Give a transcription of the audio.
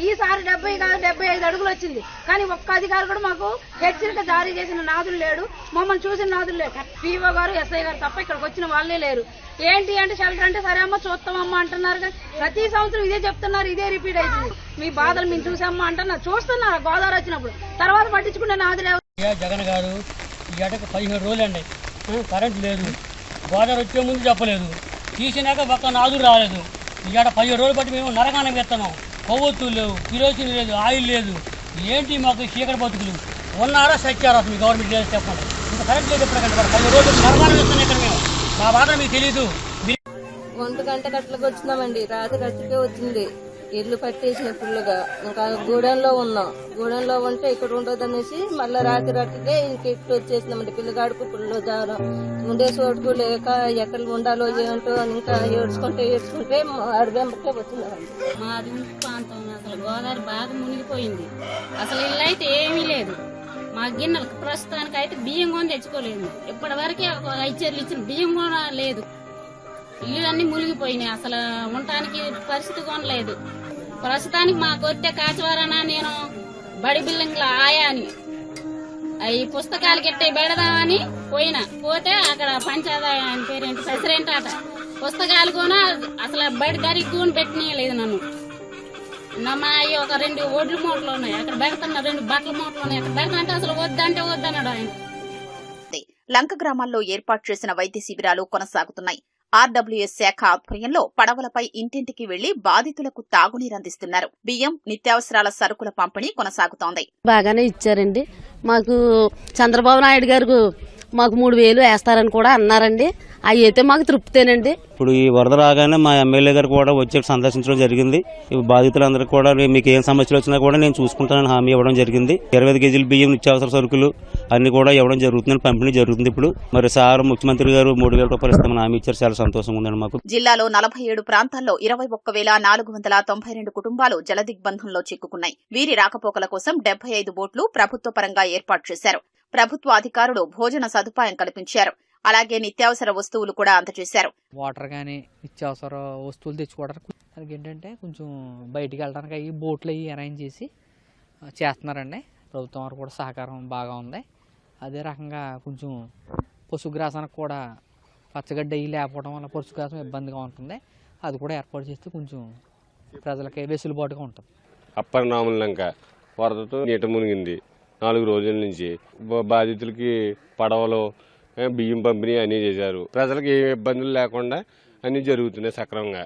ఈసారి 70 కాదు 75 అడుగులు వచ్చింది. కానీ ఒక్క అధికారి కూడా మాకు హెచ్చరిక జారీ చేసిన నాదులు లేడు, మమ్మల్ని చూసిన నాదులు లేడు. పీఓ గారు ఎస్ఐ గారు తప్ప ఇక్కడికి వచ్చిన వాళ్ళే లేరు. ఏంటి అంటే షెల్టర్ అంటే సరే అమ్మ చూస్తామమ్మా అంటున్నారు. కానీ ప్రతి సంవత్సరం ఇదే చెప్తున్నారు, ఇదే రిపీట్ అవుతుంది. మీ బాధలు మేము చూసామ్మా అంటున్నారు. చూస్తున్నారు గోదావరి వచ్చినప్పుడు, తర్వాత పట్టించుకునే నాదులే. జగన్ గారు ఈ ఏటకు 17 రోజులు అండి కరెంట్ లేదు. గోదావరి వచ్చే ముందు చెప్పలేదు, తీసినాక ఒక్క నాదులు రాలేదు. ఈ ఏట 17 రోజులు బట్టి మేము నరకానం ఎత్తున్నాం. కొవ్వొత్తులు లేవు, కిరోసిన్ లేదు, ఆయిల్ లేదు. ఏంటి మాకు చీకటి బతుకులు ఉన్నారా సచ్చారా మీ గవర్నమెంట్ లేదు చెప్పండి. ఇంకా కరెంట్ లేదు ఎప్పటికంటే 10 రోజులు నరకానం ఎత్తున్నాం ఇక్కడ మేము. మా బాధ మీకు తెలీదు. 1 గంట గట్లకు వచ్చినామండి, రాత్రి గట్లకే వచ్చింది. ఇల్లు పట్టేసిన ఫుల్లుగా. ఇంకా గూడెంలో ఉన్నాం, గూడెంలో ఉంటే ఇక్కడ ఉండదు అనేసి మళ్ళీ రాత్రి గట్లకే ఇంక ఇట్లు వచ్చేసినామండి. పిల్లగాడుకు ఫుల్లు దారం ఉండే చోటుకు లేక ఎక్కడ ఉండాలో ఏంటో ఇంకా ఏడ్చుకుంటే అడగంపకే వచ్చిందండి. మాది ప్రాంతం అసలు గోదావరి బాగా మునిగిపోయింది. అసలు ఇల్లు అయితే ఏమీ లేదు. మా గిన్నెలు ప్రస్తుతానికి అయితే బియ్యం కూడా తెచ్చుకోలేదు. ఇప్పటి వరకే 5 చీరలు ఇచ్చిన బియ్యం కూడా లేదు. ఇల్లులన్నీ మునిగిపోయినాయి. అసలు ఉండటానికి పరిస్థితి కొనలేదు. ప్రస్తుతానికి మా కొట్టే కాచవరన నేను బడి బిల్డింగ్ లో ఆయాని ఈ పుస్తకాలు గిట్టే పెడదామని పోతే అక్కడ పంచాయతీ పేరేంటి ప్రెసిడెంట్ అట పుస్తకాలు కూడా అసలు బడి దరికి కూడా పెట్టనీయలేదు నన్ను. మా ఒక 2 ఒడ్లు మూటలు ఉన్నాయి, అక్కడ పెడుతున్నా 2 బట్టల మూటలు ఉన్నాయి, అక్కడ పెడతాంటే అసలు వద్దంటే వద్దన్నాడు ఆయన. లంక గ్రామాల్లో ఏర్పాటు చేసిన వైద్య శిబిరాలు కొనసాగుతున్నాయి. ఆర్డబ్ల్యూఎస్ శాఖ ఆధ్వర్యంలో పడవలపై ఇంటింటికి వెళ్లి బాధితులకు తాగునీరు అందిస్తున్నారు. బియ్యం, నిత్యావసరాల సరుకుల పంపిణీ కొనసాగుతోంది. బాగానే ఇచ్చారండి. మాకు చంద్రబాబు నాయుడు గారు మాకు 3000 వేస్తారని కూడా అన్నారండి. అవి అయితే మాకు తృప్తేనండి. ఇప్పుడు ఈ వరద రాగానే మా ఎమ్మెల్యే గారు కూడా వచ్చి సందర్శించడం జరిగింది. బాధితులందరికీ కూడా మీకు ఏం సమస్యలు వచ్చినా కూడా నేను చూసుకుంటానని హామీ ఇవ్వడం జరిగింది. 25 కేజీలు బియ్యం, నిత్యావసర సరుకులు అన్ని కూడా ఇవ్వడం జరుగుతుందని పంపిణీ జరుగుతుంది. ఇప్పుడు మరి సార్ ముఖ్యమంత్రి గారు 3000 రూపాయలు ఇస్తామని హామీ ఇచ్చారు. చాలా సంతోషంగా ఉందండి మాకు. జిల్లాలో 47 ప్రాంతాల్లో 21,492 కుటుంబాలు జలదిగ్బంధంలో చిక్కుకున్నాయి. వీరి రాకపోకల కోసం 75 బోట్లు ప్రభుత్వ పరంగా ఏర్పాటు చేశారు. ప్రభుత్వ అధికారులు భోజన సదుపాయం కల్పించారు. అలాగే నిత్యావసర వస్తువులు కూడా అందజేశారు. వాటర్ గానీ నిత్యావసర వస్తువులు తెచ్చుకోవడానికి దానికి ఏంటంటే కొంచెం బయటికి వెళ్ళడానికి అవి బోట్లు అవి అరేంజ్ చేసి చేస్తున్నారండి. ప్రభుత్వం వారు కూడా సహకారం బాగా ఉంది. అదే రకంగా కొంచెం పశుగ్రాసానికి కూడా పచ్చగడ్డ అవి లేకపోవడం వల్ల పశుగ్రాసం ఇబ్బందిగా ఉంటుంది. అది కూడా ఏర్పాటు చేస్తే కొంచెం ప్రజలకి వెసులుబాటుగా ఉంటుంది. అప్పర్ నాములంక వరదతో నీట మునిగింది. 4 రోజుల నుంచి బాధితులకి పడవలు, బియ్యం పంపిణీ అన్నీ చేశారు. ప్రజలకు ఏ ఇబ్బందులు లేకుండా అన్నీ జరుగుతున్నాయి సక్రమంగా.